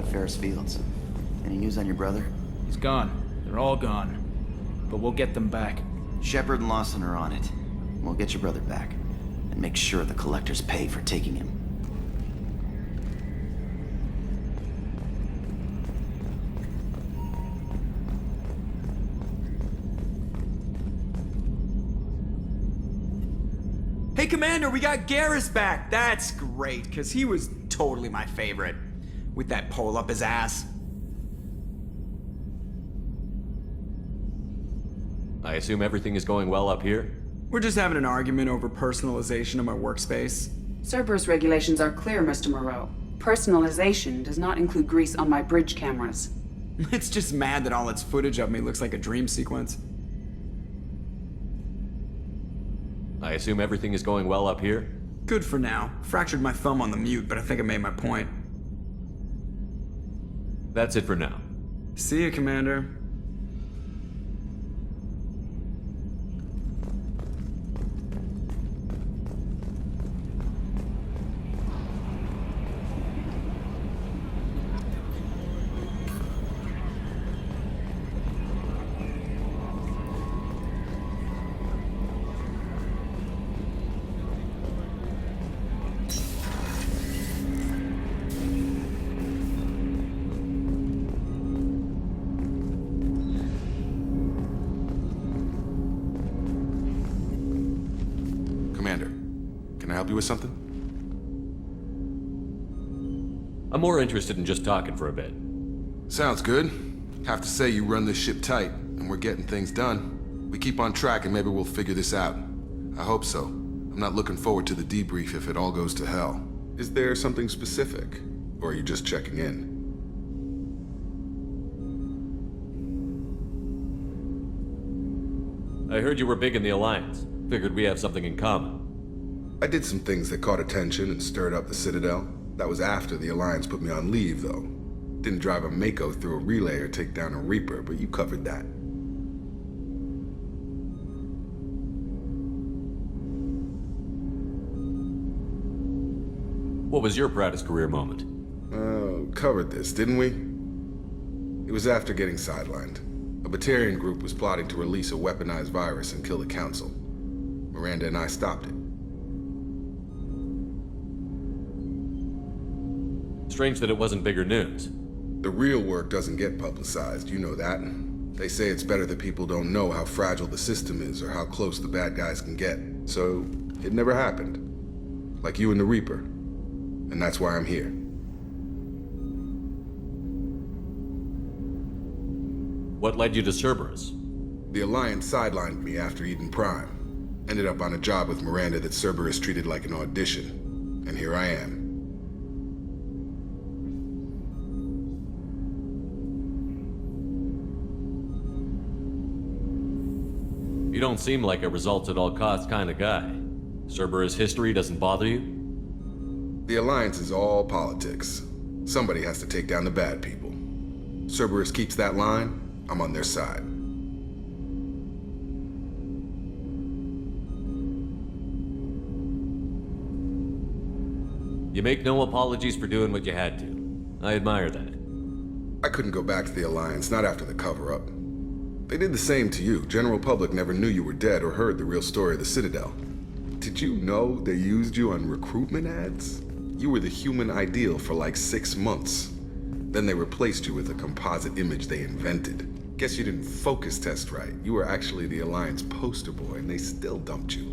Ferris Fields. Any news on your brother? He's gone. They're all gone. But we'll get them back. Shepard and Lawson are on it. We'll get your brother back. And make sure the collectors pay for taking him. Hey, Commander, we got Garrus back. That's great, because he was totally my favorite. With that pole up his ass. I assume everything is going well up here? We're just having an argument over personalization of my workspace. Cerberus regulations are clear, Mr. Moreau. Personalization does not include grease on my bridge cameras. It's just mad that all its footage of me looks like a dream sequence. I assume everything is going well up here? Good for now. Fractured my thumb on the mute, but I think I made my point. That's it for now. See you, Commander. Commander, can I help you with something? I'm more interested in just talking for a bit. Sounds good. Have to say you run this ship tight, and we're getting things done. We keep on track and maybe we'll figure this out. I hope so. I'm not looking forward to the debrief if it all goes to hell. Is there something specific? Or are you just checking in? I heard you were big in the Alliance. Figured we have something in common. I did some things that caught attention and stirred up the Citadel. That was after the Alliance put me on leave, though. Didn't drive a Mako through a relay or take down a Reaper, but you covered that. What was your proudest career moment? Covered this, didn't we? It was after getting sidelined. A Batarian group was plotting to release a weaponized virus and kill the Council. Miranda and I stopped it. Strange that it wasn't bigger news. The real work doesn't get publicized, you know that. They say it's better that people don't know how fragile the system is or how close the bad guys can get. So, it never happened. Like you and the Reaper. And that's why I'm here. What led you to Cerberus? The Alliance sidelined me after Eden Prime. Ended up on a job with Miranda that Cerberus treated like an audition. And here I am. You don't seem like a results-at-all-costs kind of guy. Cerberus history doesn't bother you? The Alliance is all politics. Somebody has to take down the bad people. Cerberus keeps that line, I'm on their side. You make no apologies for doing what you had to. I admire that. I couldn't go back to the Alliance, not after the cover-up. They did the same to you. General public never knew you were dead or heard the real story of the Citadel. Did you know they used you on recruitment ads? You were the human ideal for like 6 months. Then they replaced you with a composite image they invented. Guess you didn't focus test right. You were actually the Alliance poster boy, and they still dumped you.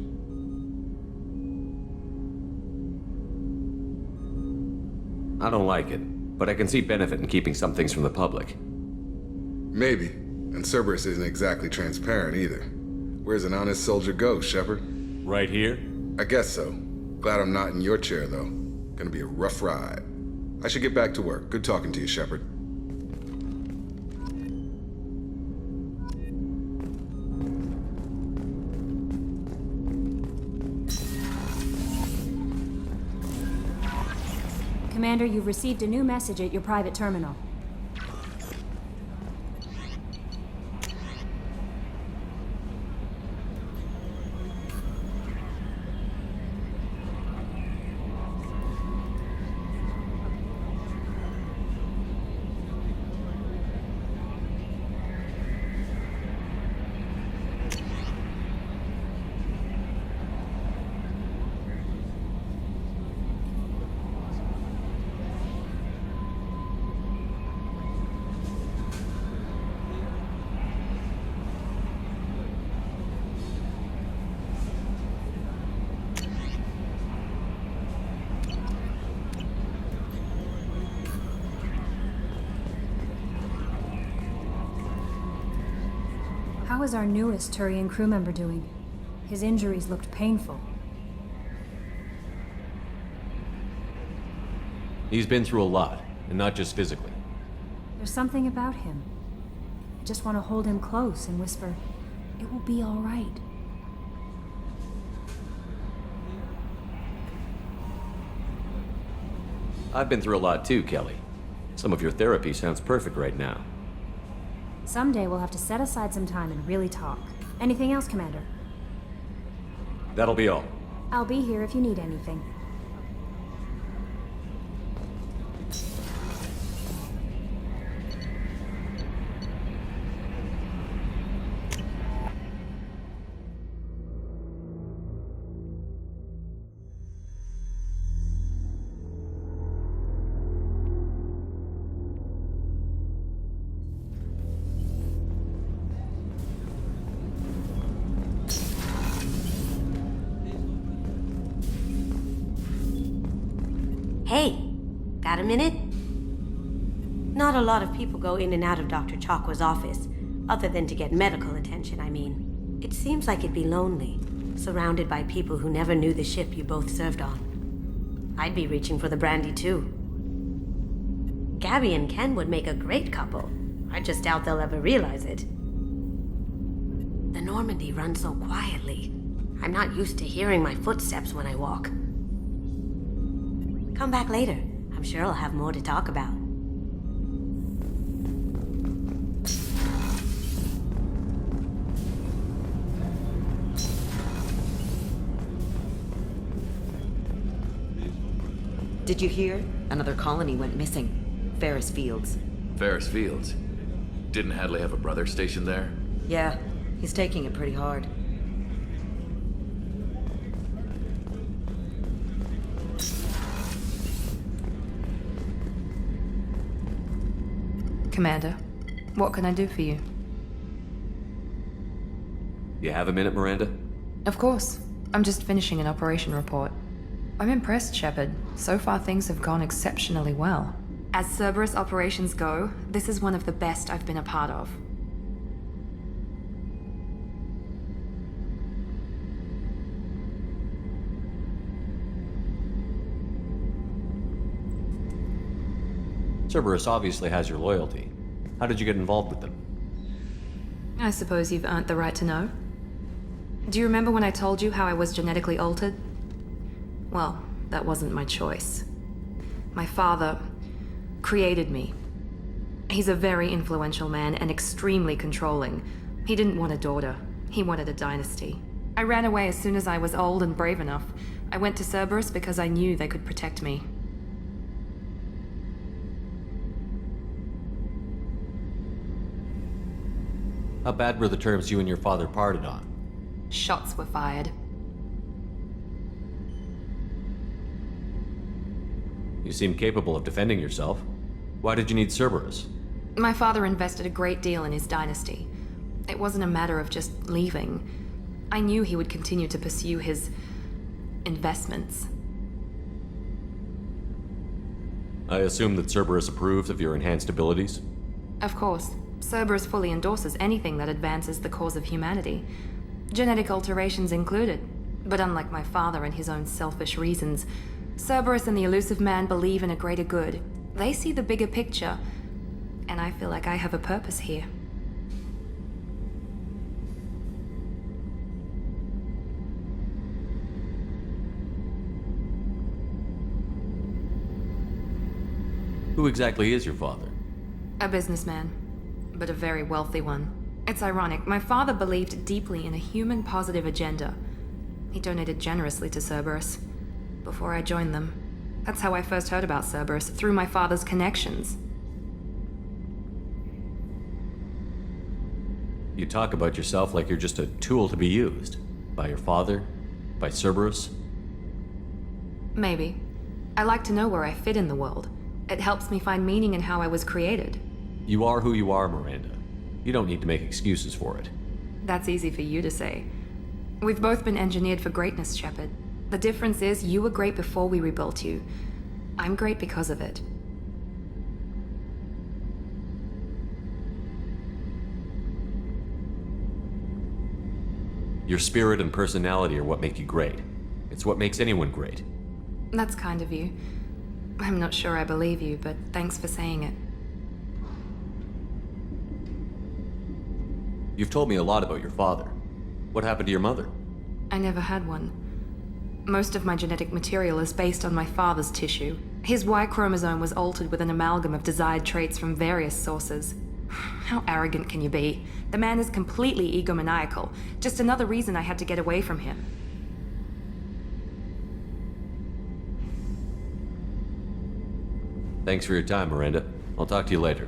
I don't like it, but I can see benefit in keeping some things from the public. Maybe. And Cerberus isn't exactly transparent either. Where's an honest soldier go, Shepard? Right here? I guess so. Glad I'm not in your chair, though. Gonna be a rough ride. I should get back to work. Good talking to you, Shepard. Commander, you've received a new message at your private terminal. How is our newest Turian crew member doing? His injuries looked painful. He's been through a lot, and not just physically. There's something about him. I just want to hold him close and whisper, "It will be all right." I've been through a lot too, Kelly. Some of your therapy sounds perfect right now. Someday we'll have to set aside some time and really talk. Anything else, Commander? That'll be all. I'll be here if you need anything. Hey, got a minute? Not a lot of people go in and out of Dr. Chakwa's office, other than to get medical attention, I mean. It seems like it'd be lonely, surrounded by people who never knew the ship you both served on. I'd be reaching for the Brandy too. Gabby and Ken would make a great couple. I just doubt they'll ever realize it. The Normandy runs so quietly. I'm not used to hearing my footsteps when I walk. Come back later. I'm sure I'll have more to talk about. Did you hear? Another colony went missing. Ferris Fields. Ferris Fields? Didn't Hadley have a brother stationed there? Yeah, he's taking it pretty hard. Commander, what can I do for you? You have a minute, Miranda? Of course. I'm just finishing an operation report. I'm impressed, Shepard. So far things have gone exceptionally well. As Cerberus operations go, this is one of the best I've been a part of. Cerberus obviously has your loyalty. How did you get involved with them? I suppose you've earned the right to know. Do you remember when I told you how I was genetically altered? Well, that wasn't my choice. My father created me. He's a very influential man and extremely controlling. He didn't want a daughter. He wanted a dynasty. I ran away as soon as I was old and brave enough. I went to Cerberus because I knew they could protect me. How bad were the terms you and your father parted on? Shots were fired. You seem capable of defending yourself. Why did you need Cerberus? My father invested a great deal in his dynasty. It wasn't a matter of just leaving. I knew he would continue to pursue his investments. I assume that Cerberus approves of your enhanced abilities? Of course. Cerberus fully endorses anything that advances the cause of humanity. Genetic alterations included. But unlike my father and his own selfish reasons, Cerberus and the Elusive Man believe in a greater good. They see the bigger picture, and I feel like I have a purpose here. Who exactly is your father? A businessman, but a very wealthy one. It's ironic, my father believed deeply in a human-positive agenda. He donated generously to Cerberus before I joined them. That's how I first heard about Cerberus, through my father's connections. You talk about yourself like you're just a tool to be used. By your father? By Cerberus? Maybe. I like to know where I fit in the world. It helps me find meaning in how I was created. You are who you are, Miranda. You don't need to make excuses for it. That's easy for you to say. We've both been engineered for greatness, Shepard. The difference is you were great before we rebuilt you. I'm great because of it. Your spirit and personality are what make you great. It's what makes anyone great. That's kind of you. I'm not sure I believe you, but thanks for saying it. You've told me a lot about your father. What happened to your mother? I never had one. Most of my genetic material is based on my father's tissue. His Y chromosome was altered with an amalgam of desired traits from various sources. How arrogant can you be? The man is completely egomaniacal. Just another reason I had to get away from him. Thanks for your time, Miranda. I'll talk to you later.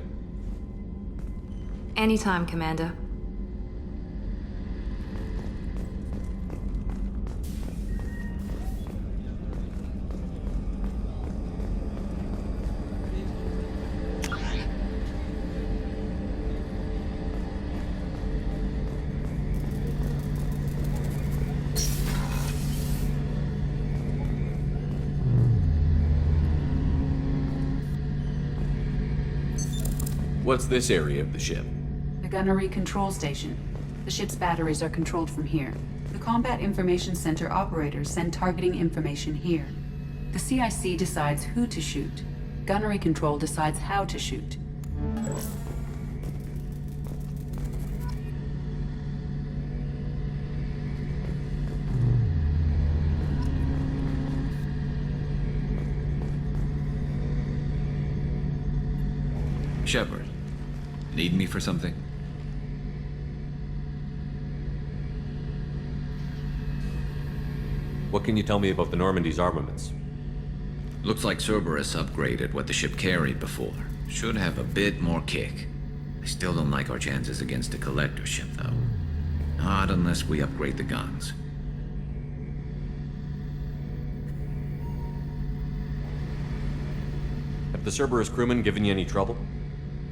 Anytime, Commander. What's this area of the ship? The gunnery control station. The ship's batteries are controlled from here. The Combat Information Center operators send targeting information here. The CIC decides who to shoot. Gunnery control decides how to shoot. Shepard, need me for something? What can you tell me about the Normandy's armaments? Looks like Cerberus upgraded what the ship carried before. Should have a bit more kick. I still don't like our chances against a collector ship, though. Not unless we upgrade the guns. Have the Cerberus crewmen given you any trouble?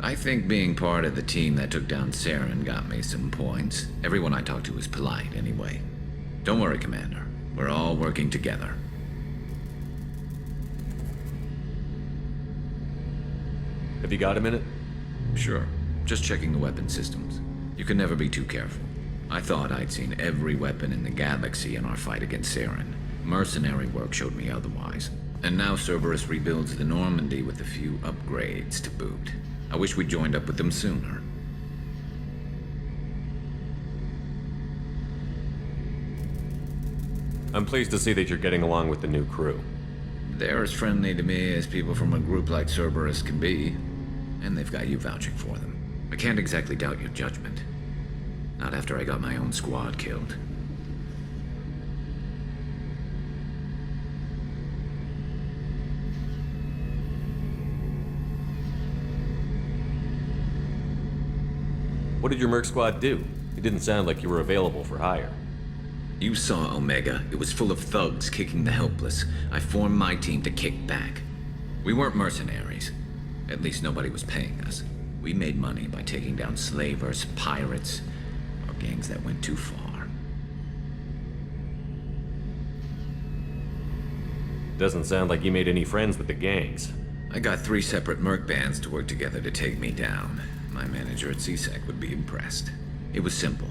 I think being part of the team that took down Saren got me some points. Everyone I talked to was polite, anyway. Don't worry, Commander. We're all working together. Have you got a minute? Sure. Just checking the weapon systems. You can never be too careful. I thought I'd seen every weapon in the galaxy in our fight against Saren. Mercenary work showed me otherwise. And now Cerberus rebuilds the Normandy with a few upgrades to boot. I wish we joined up with them sooner. I'm pleased to see that you're getting along with the new crew. They're as friendly to me as people from a group like Cerberus can be. And they've got you vouching for them. I can't exactly doubt your judgment. Not after I got my own squad killed. What did your merc squad do? It didn't sound like you were available for hire. You saw Omega. It was full of thugs kicking the helpless. I formed my team to kick back. We weren't mercenaries. At least nobody was paying us. We made money by taking down slavers, pirates, or gangs that went too far. Doesn't sound like you made any friends with the gangs. I got 3 separate merc bands to work together to take me down. My manager at CSEC would be impressed. It was simple.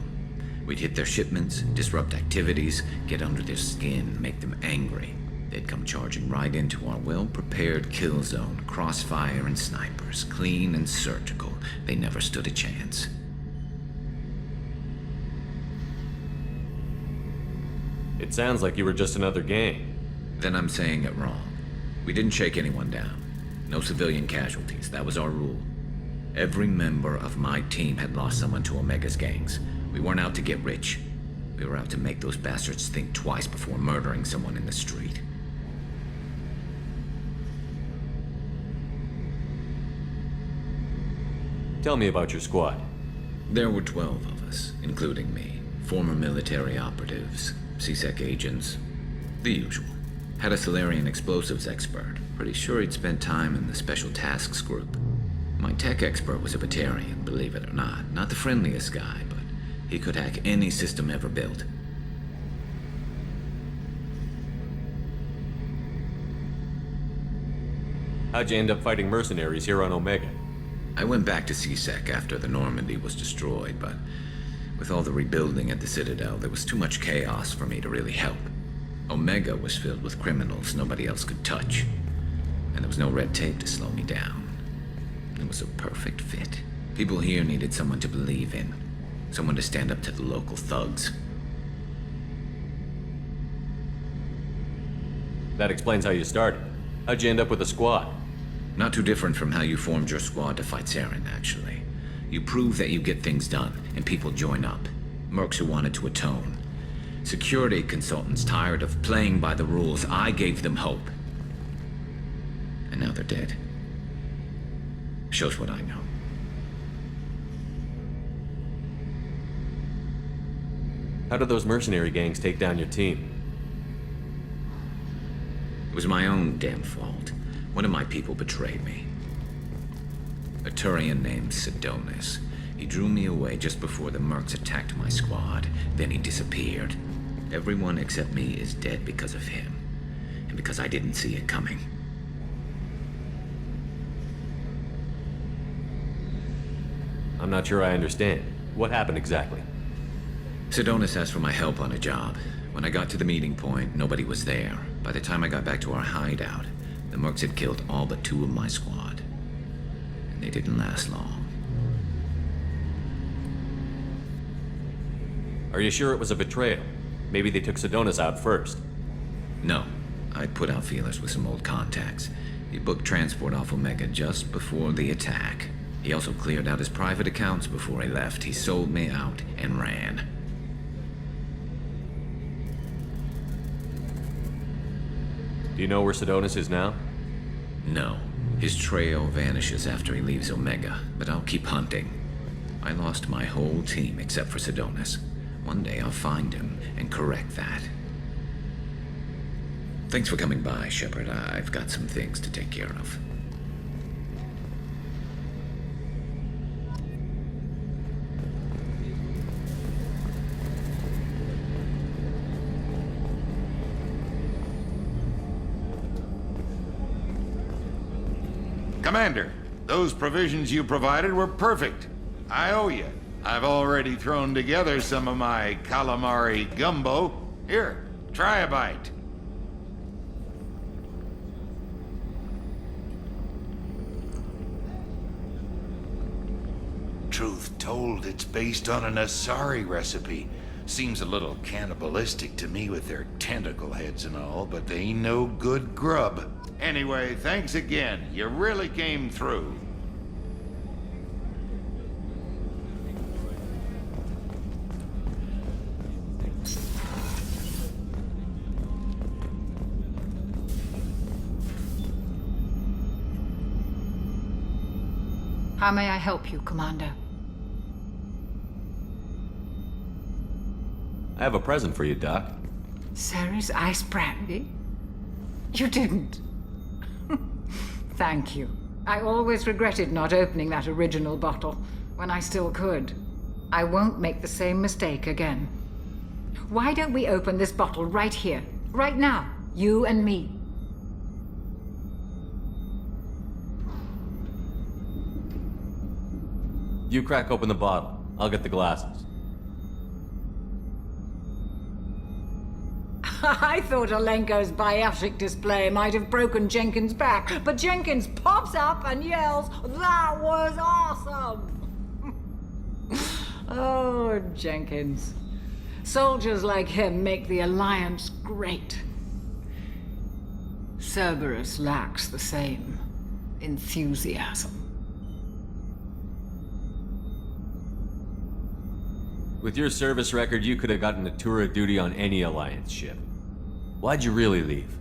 We'd hit their shipments, disrupt activities, get under their skin, make them angry. They'd come charging right into our well-prepared kill zone, crossfire and snipers, clean and surgical. They never stood a chance. It sounds like you were just another gang. Then I'm saying it wrong. We didn't shake anyone down. No civilian casualties, that was our rule. Every member of my team had lost someone to Omega's gangs. We weren't out to get rich. We were out to make those bastards think twice before murdering someone in the street. Tell me about your squad. There were 12 of us, including me. Former military operatives, CSEC agents, the usual. Had a Solarian explosives expert. Pretty sure he'd spent time in the Special Tasks Group. My tech expert was a Batarian, believe it or not. Not the friendliest guy, but he could hack any system ever built. How'd you end up fighting mercenaries here on Omega? I went back to CSEC after the Normandy was destroyed, but With all the rebuilding at the Citadel, there was too much chaos for me to really help. Omega was filled with criminals nobody else could touch, and there was no red tape to slow me down. It was a perfect fit. People here needed someone to believe in, someone to stand up to the local thugs. That explains how you started. How'd you end up with a squad? Not too different from how you formed your squad to fight Saren, actually. You prove that you get things done, and people join up. Mercs who wanted to atone. Security consultants tired of playing by the rules. I gave them hope. And now they're dead. Shows what I know. How did those mercenary gangs take down your team? It was my own damn fault. One of my people betrayed me. A Turian named Serrice. He drew me away just before the mercs attacked my squad. Then he disappeared. Everyone except me is dead because of him. And because I didn't see it coming. I'm not sure I understand. What happened exactly? Serrice asked for my help on a job. When I got to the meeting point, nobody was there. By the time I got back to our hideout, the mercs had killed all but 2 of my squad. And they didn't last long. Are you sure it was a betrayal? Maybe they took Serrice out first. No. I'd put out feelers with some old contacts. He booked transport off Omega just before the attack. He also cleared out his private accounts before he left. He sold me out and ran. Do you know where Serrice is now? No. His trail vanishes after he leaves Omega, but I'll keep hunting. I lost my whole team except for Serrice. One day I'll find him and correct that. Thanks for coming by, Shepard. I've got some things to take care of. Commander, those provisions you provided were perfect. I owe you. I've already thrown together some of my calamari gumbo. Here, try a bite. Truth told, it's based on an Asari recipe. Seems a little cannibalistic to me with their tentacle heads and all, but they ain't no good grub. Anyway, thanks again. You really came through. How may I help you, Commander? I have a present for you, Doc. Serrice ice brandy? You didn't. Thank you. I always regretted not opening that original bottle when I still could. I won't make the same mistake again. Why don't we open this bottle right here, right now, you and me? You crack open the bottle. I'll get the glasses. I thought Alenko's biotic display might have broken Jenkins' back, but Jenkins pops up and yells, "That was awesome!" Oh, Jenkins. Soldiers like him make the Alliance great. Cerberus lacks the same enthusiasm. With your service record, you could have gotten a tour of duty on any Alliance ship. Why'd you really leave?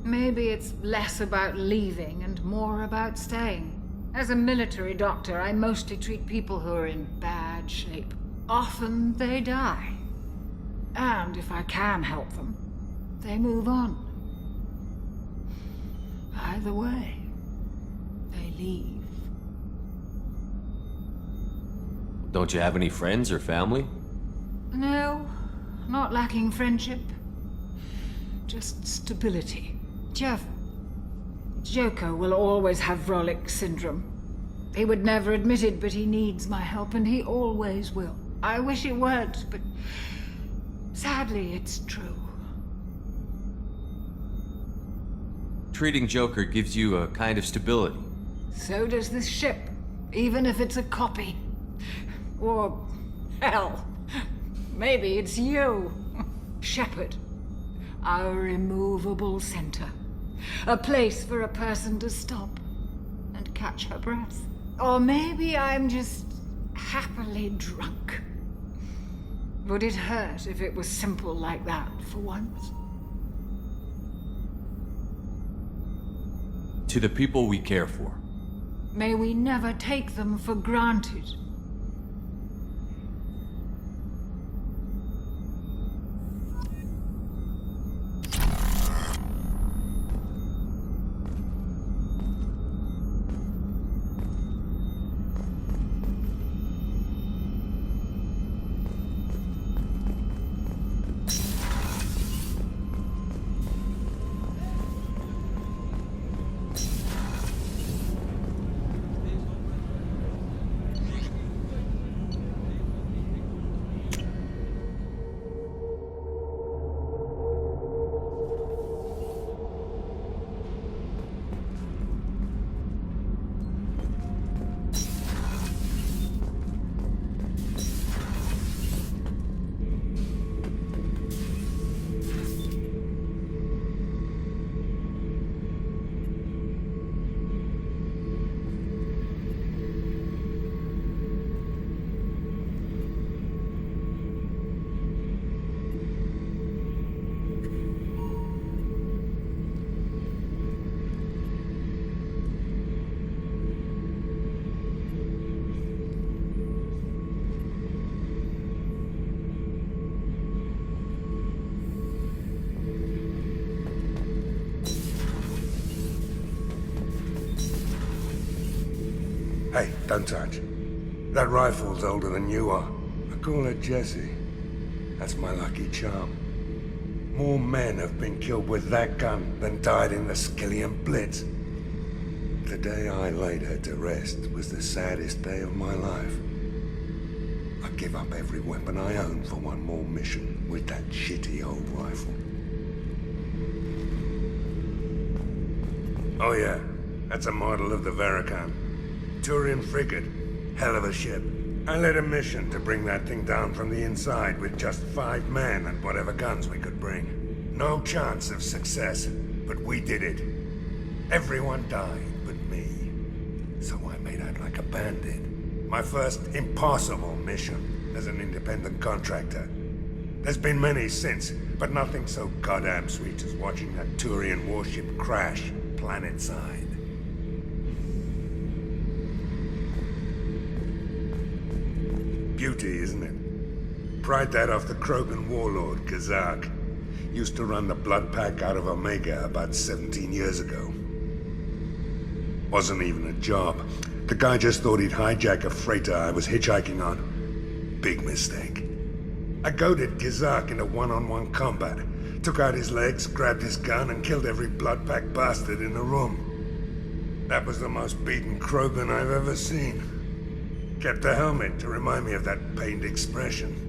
Maybe it's less about leaving and more about staying. As a military doctor, I mostly treat people who are in bad shape. Often they die. And if I can help them, they move on. Either way, they leave. Don't you have any friends or family? No, not lacking friendship. Just stability. Jeff. Joko will always have Vrolic syndrome. He would never admit it, but he needs my help, and he always will. I wish it weren't, but sadly it's true. Treating Joker gives you a kind of stability. So does this ship, even if it's a copy. Or, hell, maybe it's you, Shepard. Our immovable center. A place for a person to stop and catch her breath. Or maybe I'm just happily drunk. Would it hurt if it was simple like that for once? To the people we care for. May we never take them for granted. Hey, don't touch. That rifle's older than you are. I call it Jesse. That's my lucky charm. More men have been killed with that gun than died in the Skillian Blitz. The day I laid her to rest was the saddest day of my life. I give up every weapon I own for one more mission with that shitty old rifle. Oh yeah, that's a model of the Veracon. Turian frigate. Hell of a ship. I led a mission to bring that thing down from the inside with just 5 men and whatever guns we could bring. No chance of success, but we did it. Everyone died but me. So I made out like a bandit. My first impossible mission as an independent contractor. There's been many since, but nothing so goddamn sweet as watching that Turian warship crash planet-side. Beauty, isn't it? Pried that off the Krogan warlord, Kazak. Used to run the blood pack out of Omega about 17 years ago. Wasn't even a job. The guy just thought he'd hijack a freighter I was hitchhiking on. Big mistake. I goaded Kazak into one-on-one combat. Took out his legs, grabbed his gun, and killed every blood pack bastard in the room. That was the most beaten Krogan I've ever seen. Kept a helmet to remind me of that pained expression.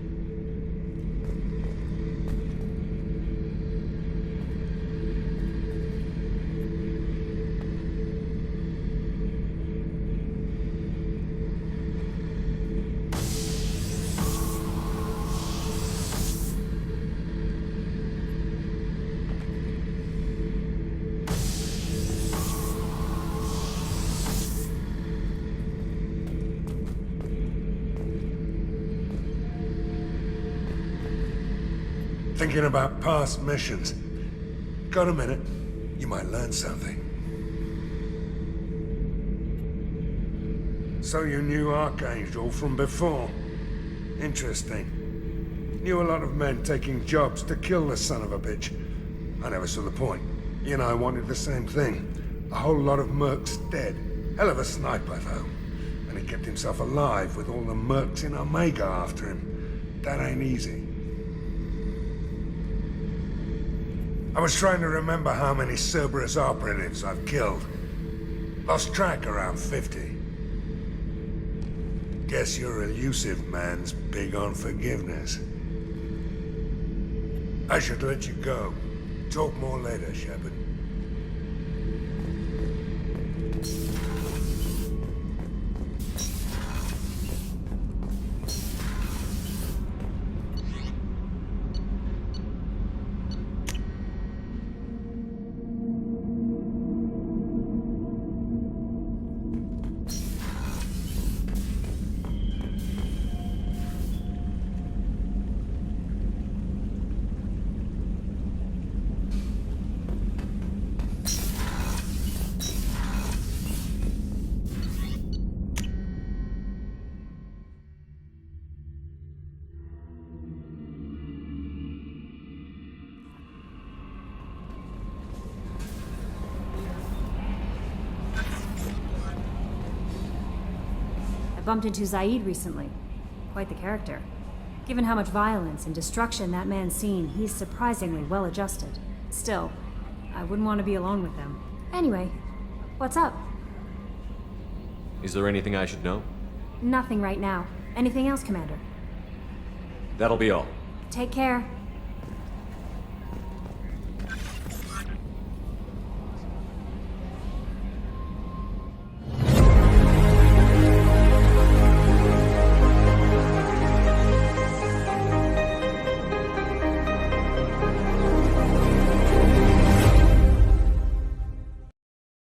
Thinking about past missions. Got a minute? You might learn something. So you knew Archangel from before? Interesting. Knew a lot of men taking jobs to kill the son of a bitch. I never saw the point. He and I wanted the same thing. A whole lot of mercs dead. Hell of a sniper, though. And he kept himself alive with all the mercs in Omega after him. That ain't easy. I was trying to remember how many Cerberus operatives I've killed. Lost track around 50. Guess your elusive man's big on forgiveness. I should let you go. Talk more later, Shepard. Bumped into Zaid recently. Quite the character. Given how much violence and destruction that man's seen, he's surprisingly well adjusted. Still, I wouldn't want to be alone with them. Anyway, what's up? Is there anything I should know? Nothing right now. Anything else, Commander? That'll be all. Take care.